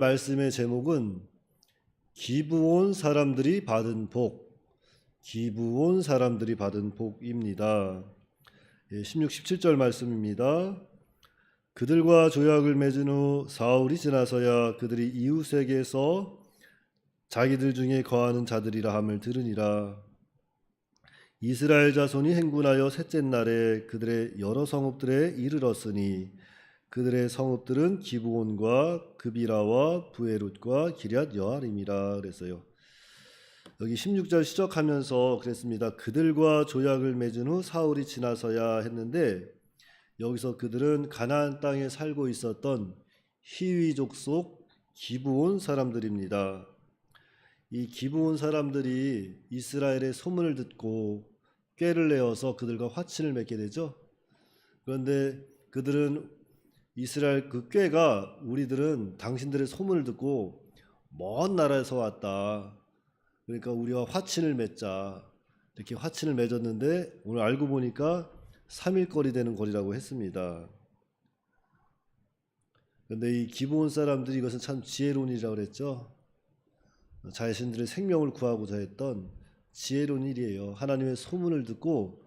말씀의 제목은 기부온 사람들이 받은 복, 기부온 사람들이 받은 복입니다. 16, 17절 말씀입니다. 그들과 조약을 맺은 후 사흘이 지나서야 그들이 이웃에게서 자기들 중에 거하는 자들이라 함을 들으니라. 이스라엘 자손이 행군하여 셋째 날에 그들의 여러 성읍들에 이르렀으니 그들의 성읍들은 기브온과 그비라와 부에롯과 기럇 여아림이라 그랬어요. 여기 16절 시작하면서 그랬습니다. 그들과 조약을 맺은 후 사흘이 지나서야 했는데 여기서 그들은 가나안 땅에 살고 있었던 히위 족속 기브온 사람들입니다. 이 기브온 사람들이 이스라엘의 소문을 듣고 꾀를 내어서 그들과 화친을 맺게 되죠. 그런데 그들은 이스라엘 그 꾀가 우리들은 당신들의 소문을 듣고 먼 나라에서 왔다. 그러니까 우리와 화친을 맺자. 이렇게 화친을 맺었는데 오늘 알고 보니까 3일거리 되는 거리라고 했습니다. 그런데 이 기브온 사람들이 이것은 참 지혜로운 일이라고 그랬죠. 자신들의 생명을 구하고자 했던 지혜로운 일이에요. 하나님의 소문을 듣고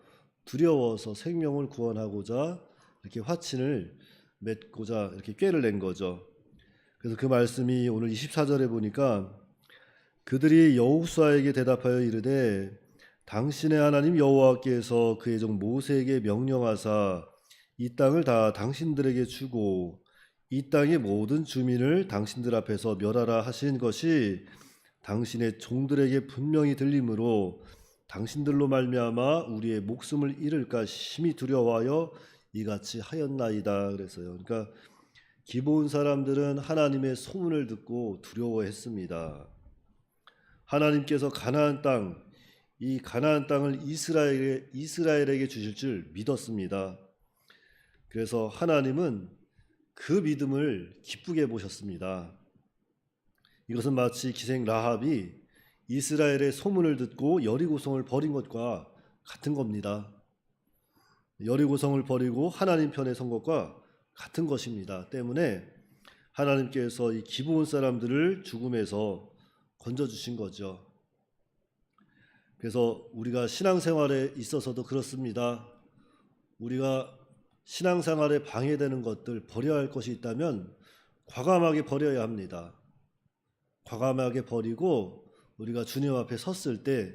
두려워서 생명을 구원하고자 이렇게 화친을 맺고자 이렇게 꾀를 낸 거죠. 그래서 그 말씀이 오늘 24절에 보니까 그들이 여호수아에게 대답하여 이르되 당신의 하나님 여호와께서 그의 종 모세에게 명령하사 이 땅을 다 당신들에게 주고 이 땅의 모든 주민을 당신들 앞에서 멸하라 하신 것이 당신의 종들에게 분명히 들리므로 당신들로 말미암아 우리의 목숨을 잃을까 심히 두려워하여 이같이 하였나이다 그랬어요. 그러니까 기브온 사람들은 하나님의 소문을 듣고 두려워했습니다. 하나님께서 가나안 땅, 이 가나안 땅을 이스라엘에게 주실 줄 믿었습니다. 그래서 하나님은 그 믿음을 기쁘게 보셨습니다. 이것은 마치 기생 라합이 이스라엘의 소문을 듣고 여리고성을 버린 것과 같은 겁니다. 여리고성을 버리고 하나님 편에 선 것과 같은 것입니다. 때문에 하나님께서 이 기브온 사람들을 죽음에서 건져주신 거죠. 그래서 우리가 신앙생활에 있어서도 그렇습니다. 우리가 신앙생활에 방해되는 것들, 버려야 할 것이 있다면 과감하게 버려야 합니다. 과감하게 버리고 우리가 주님 앞에 섰을 때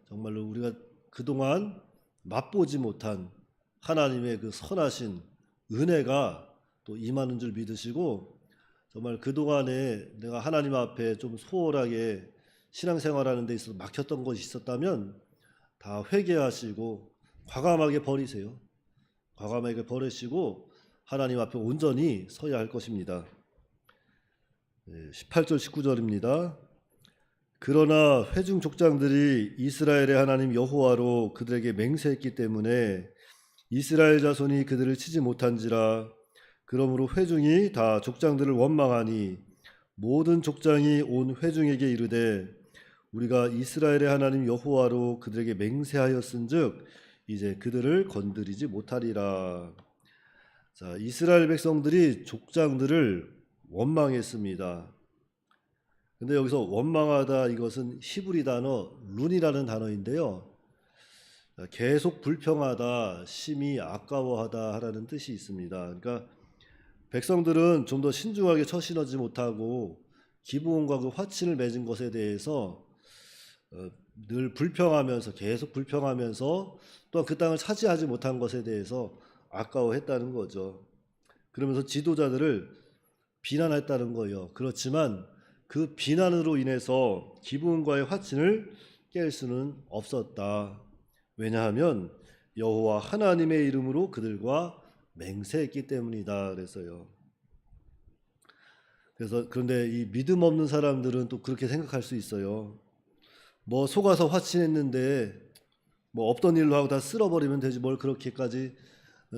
정말로 우리가 그동안 맛보지 못한 하나님의 그 선하신 은혜가 또 임하는 줄 믿으시고 정말 그동안에 내가 하나님 앞에 좀 소홀하게 신앙생활하는 데 있어서 막혔던 것이 있었다면 다 회개하시고 과감하게 버리세요. 과감하게 버리시고 하나님 앞에 온전히 서야 할 것입니다. 18절 19절입니다. 그러나 회중 족장들이 이스라엘의 하나님 여호와로 그들에게 맹세했기 때문에 이스라엘 자손이 그들을 치지 못한지라. 그러므로 회중이 다 족장들을 원망하니 모든 족장이 온 회중에게 이르되 우리가 이스라엘의 하나님 여호와로 그들에게 맹세하였은즉 이제 그들을 건드리지 못하리라. 자, 이스라엘 백성들이 족장들을 원망했습니다. 근데 여기서 원망하다 이것은 히브리 단어 룬이라는 단어인데요. 계속 불평하다, 심히 아까워하다 하라는 뜻이 있습니다. 그러니까 백성들은 좀 더 신중하게 처신하지 못하고 기브온과 그 화친을 맺은 것에 대해서 늘 불평하면서 계속 불평하면서 또한 그 땅을 차지하지 못한 것에 대해서 아까워했다는 거죠. 그러면서 지도자들을 비난했다는 거예요. 그렇지만 그 비난으로 인해서 기브온과의 화친을 깰 수는 없었다. 왜냐하면 여호와 하나님의 이름으로 그들과 맹세했기 때문이다 그랬어요. 그런데 이 믿음 없는 사람들은 또 그렇게 생각할 수 있어요. 뭐 속아서 화친했는데 뭐 없던 일로 하고 다 쓸어버리면 되지 뭘 그렇게까지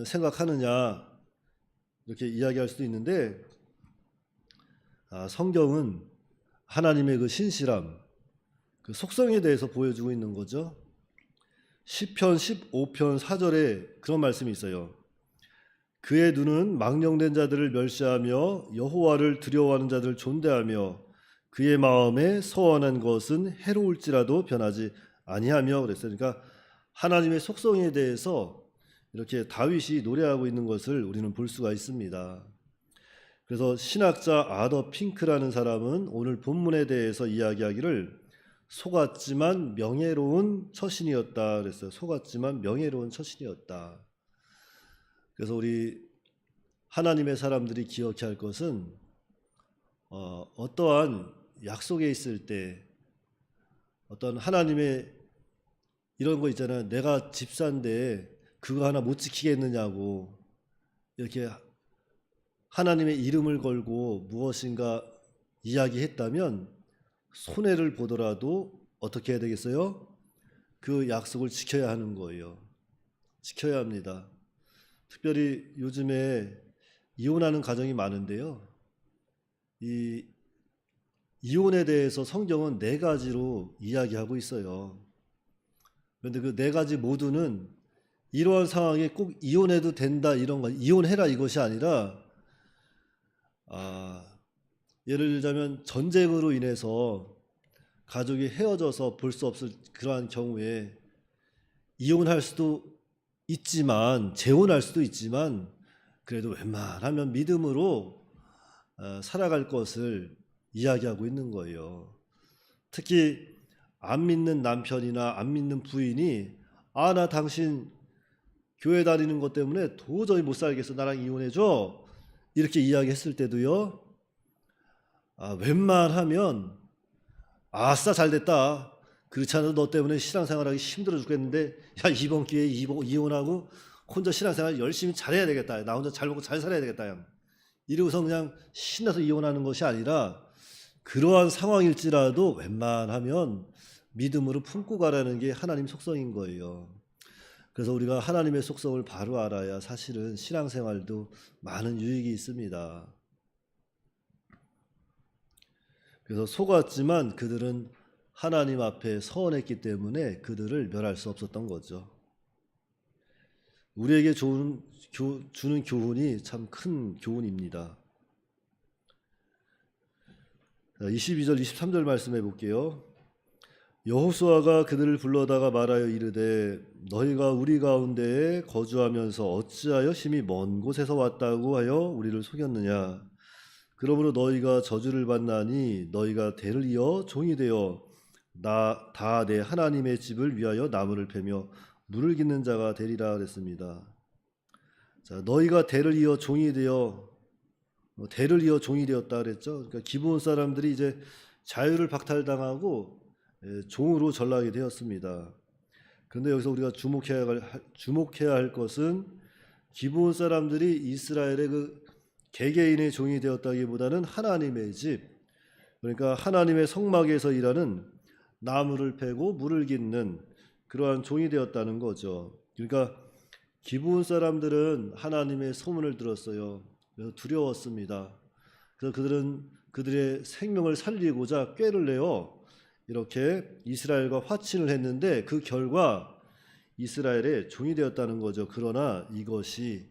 생각하느냐 이렇게 이야기할 수도 있는데 성경은 하나님의 그 신실함, 그 속성에 대해서 보여주고 있는 거죠. 시편 15편 4절에 그런 말씀이 있어요. 그의 눈은 망령된 자들을 멸시하며 여호와를 두려워하는 자들을 존대하며 그의 마음에 서원한 것은 해로울지라도 변하지 아니하며 그랬어요. 그러니까 하나님의 속성에 대해서 이렇게 다윗이 노래하고 있는 것을 우리는 볼 수가 있습니다. 그래서 신학자 아더 핑크라는 사람은 오늘 본문에 대해서 이야기하기를 속았지만 명예로운 처신이었다 그랬어요. 속았지만 명예로운 처신이었다. 그래서 우리 하나님의 사람들이 기억해야 할 것은 어떠한 약속에 있을 때 어떤 하나님의 이런 거 있잖아요. 내가 집사인데 그거 하나 못 지키겠느냐고 이렇게 하나님의 이름을 걸고 무엇인가 이야기했다면 손해를 보더라도 어떻게 해야 되겠어요? 그 약속을 지켜야 하는 거예요. 지켜야 합니다. 특별히 요즘에 이혼하는 가정이 많은데요. 이 이혼에 대해서 성경은 4가지로 이야기하고 있어요. 그런데 그 4가지 모두는 이러한 상황에 꼭 이혼해도 된다 이런 거 이혼해라 이것이 아니라 예를 들자면 전쟁으로 인해서 가족이 헤어져서 볼 수 없을 그러한 경우에 이혼할 수도 있지만 재혼할 수도 있지만 그래도 웬만하면 믿음으로 살아갈 것을 이야기하고 있는 거예요. 특히 안 믿는 남편이나 안 믿는 부인이 나 당신 교회 다니는 것 때문에 도저히 못 살겠어 나랑 이혼해줘 이렇게 이야기했을 때도요 웬만하면 아싸 잘됐다 그렇지 않아도 너 때문에 신앙생활하기 힘들어 죽겠는데 야 이번 기회에 이혼하고 혼자 신앙생활 열심히 잘해야 되겠다 나 혼자 잘 먹고 잘 살아야 되겠다 이러고서 그냥 신나서 이혼하는 것이 아니라 그러한 상황일지라도 웬만하면 믿음으로 품고 가라는 게 하나님 속성인 거예요. 그래서 우리가 하나님의 속성을 바로 알아야 사실은 신앙생활도 많은 유익이 있습니다. 그래서 속았지만 그들은 하나님 앞에 서원했기 때문에 그들을 멸할 수 없었던 거죠. 우리에게 주는 교훈이 참 큰 교훈입니다. 22절 23절 말씀해 볼게요. 여호수아가 그들을 불러다가 말하여 이르되 너희가 우리 가운데에 거주하면서 어찌하여 심히 먼 곳에서 왔다고 하여 우리를 속였느냐. 그러므로 너희가 저주를 받나니 너희가 대를 이어 종이 되어 다 내 하나님의 집을 위하여 나무를 패며 물을 깃는 자가 되리라 그랬습니다. 자, 너희가 대를 이어 종이 되었다 그랬죠. 그러니까 기브온 사람들이 이제 자유를 박탈당하고 종으로 전락이 되었습니다. 그런데 여기서 우리가 주목해야 할 것은 기브온 사람들이 이스라엘의 그 개개인의 종이 되었다기보다는 하나님의 집, 그러니까 하나님의 성막에서 일하는 나무를 패고 물을 깃는 그러한 종이 되었다는 거죠. 그러니까 기브온 사람들은 하나님의 소문을 들었어요. 그래서 두려웠습니다. 그래서 그들은 그들의 생명을 살리고자 꾀를 내어 이렇게 이스라엘과 화친을 했는데 그 결과 이스라엘의 종이 되었다는 거죠. 그러나 이것이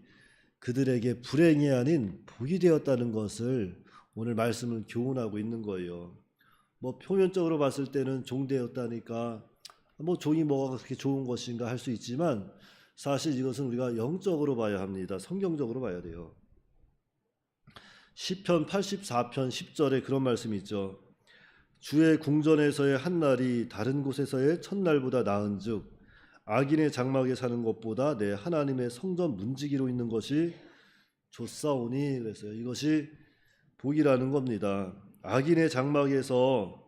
그들에게 불행이 아닌 복이 되었다는 것을 오늘 말씀은 교훈하고 있는 거예요. 뭐 표면적으로 봤을 때는 종 되었다니까 뭐 종이 뭐가 그렇게 좋은 것인가 할 수 있지만 사실 이것은 우리가 영적으로 봐야 합니다. 성경적으로 봐야 돼요. 시편 84편 10절에 그런 말씀이 있죠. 주의 궁전에서의 한 날이 다른 곳에서의 첫날보다 나은즉 악인의 장막에 사는 것보다 내 하나님의 성전 문지기로 있는 것이 좋사오니 그랬어요. 이것이 복이라는 겁니다. 악인의 장막에서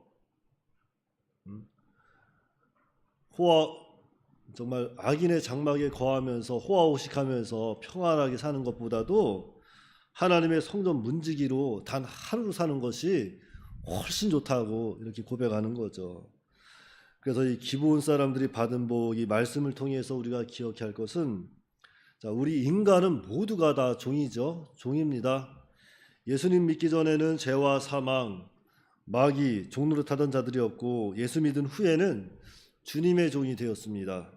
정말 악인의 장막에 거하면서 호화호식하면서 평안하게 사는 것보다도 하나님의 성전 문지기로 단 하루 사는 것이 훨씬 좋다고 이렇게 고백하는 거죠. 그래서 이 기브온 사람들이 받은 복, 이 말씀을 통해서 우리가 기억해야 할 것은 우리 인간은 모두가 다 종이죠. 종입니다. 예수님 믿기 전에는 죄와 사망, 마귀, 종노릇하던 자들이었고 예수 믿은 후에는 주님의 종이 되었습니다.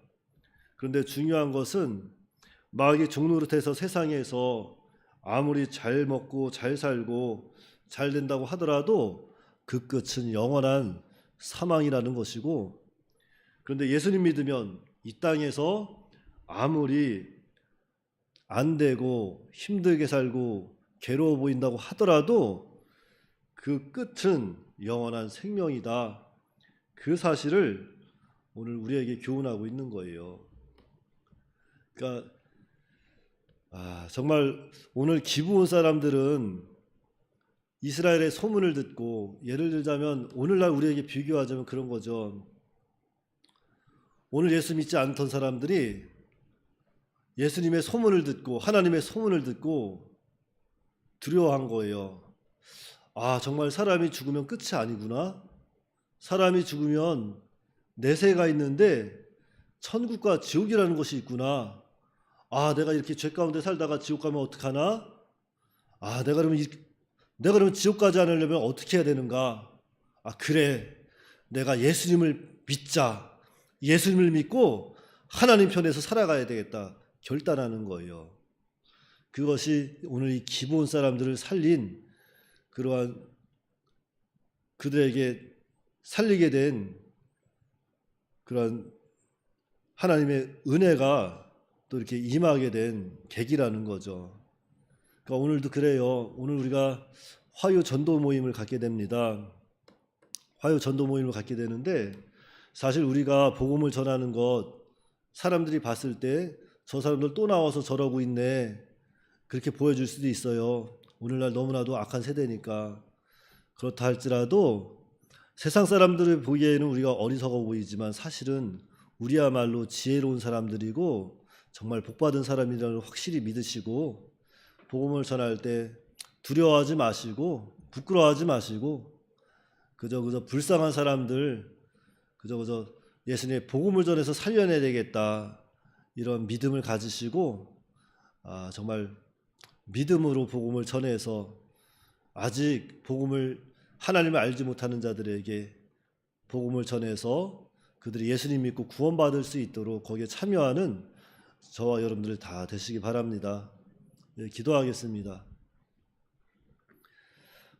그런데 중요한 것은 마귀의 종노릇해서 세상에서 아무리 잘 먹고 잘 살고 잘 된다고 하더라도 그 끝은 영원한 사망이라는 것이고, 그런데 예수님 믿으면 이 땅에서 아무리 안 되고 힘들게 살고 괴로워 보인다고 하더라도 그 끝은 영원한 생명이다. 그 사실을 오늘 우리에게 교훈하고 있는 거예요. 그러니까 정말 오늘 기브온 사람들은 이스라엘의 소문을 듣고, 예를 들자면 오늘날 우리에게 비교하자면 그런 거죠. 오늘 예수 믿지 않던 사람들이 예수님의 소문을 듣고 하나님의 소문을 듣고 두려워한 거예요. 정말 사람이 죽으면 끝이 아니구나. 사람이 죽으면 내세가 있는데 천국과 지옥이라는 것이 있구나. 내가 이렇게 죄 가운데 살다가 지옥 가면 어떡하나? 내가 그러면 지옥 가지 않으려면 어떻게 해야 되는가? 그래. 내가 예수님을 믿자. 예수님을 믿고 하나님 편에서 살아가야 되겠다. 결단하는 거예요. 그것이 오늘 이 기브온 사람들을 살린 그러한, 그들에게 살리게 된 그러한 하나님의 은혜가 또 이렇게 임하게 된 계기라는 거죠. 그러니까 오늘도 그래요. 오늘 우리가 화요 전도 모임을 갖게 됩니다. 화요 전도 모임을 갖게 되는데, 사실 우리가 복음을 전하는 것, 사람들이 봤을 때 저 사람들 또 나와서 저러고 있네, 그렇게 보여줄 수도 있어요. 오늘날 너무나도 악한 세대니까. 그렇다 할지라도 세상 사람들을 보기에는 우리가 어리석어 보이지만 사실은 우리야말로 지혜로운 사람들이고 정말 복받은 사람이라는 걸 확실히 믿으시고, 복음을 전할 때 두려워하지 마시고 부끄러워하지 마시고 그저 불쌍한 사람들, 그저 예수님의 복음을 전해서 살려내야 되겠다, 이런 믿음을 가지시고 정말 믿음으로 복음을 전해서 아직 복음을, 하나님을 알지 못하는 자들에게 복음을 전해서 그들이 예수님 믿고 구원받을 수 있도록 거기에 참여하는 저와 여러분들 다 되시기 바랍니다. 기도하겠습니다.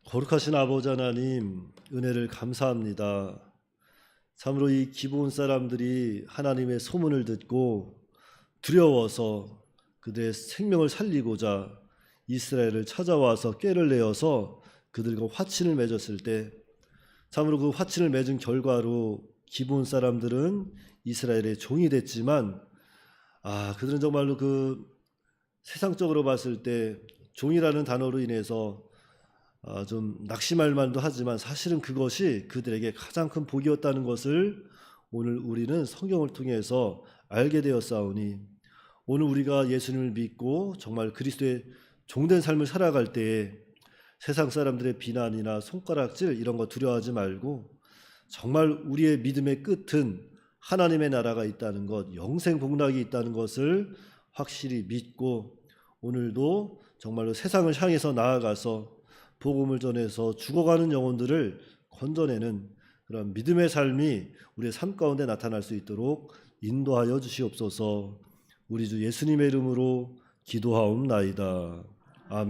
거룩하신 아버지 하나님, 은혜를 감사합니다. 참으로 이 기브온 사람들이 하나님의 소문을 듣고 두려워서 그들의 생명을 살리고자 이스라엘을 찾아와서 꾀를 내어서 그들과 화친을 맺었을 때, 참으로 그 화친을 맺은 결과로 기브온 사람들은 이스라엘의 종이 됐지만, 그들은 정말로 그 세상적으로 봤을 때 종이라는 단어로 인해서 좀 낙심할 만도 하지만 사실은 그것이 그들에게 가장 큰 복이었다는 것을 오늘 우리는 성경을 통해서 알게 되었사오니, 오늘 우리가 예수님을 믿고 정말 그리스도의 종된 삶을 살아갈 때에 세상 사람들의 비난이나 손가락질 이런 거 두려워하지 말고, 정말 우리의 믿음의 끝은 하나님의 나라가 있다는 것, 영생 복락이 있다는 것을 확실히 믿고, 오늘도 정말로 세상을 향해서 나아가서 복음을 전해서 죽어가는 영혼들을 건져내는 그런 믿음의 삶이 우리의 삶 가운데 나타날 수 있도록 인도하여 주시옵소서. 우리 주 예수님의 이름으로 기도하옵나이다.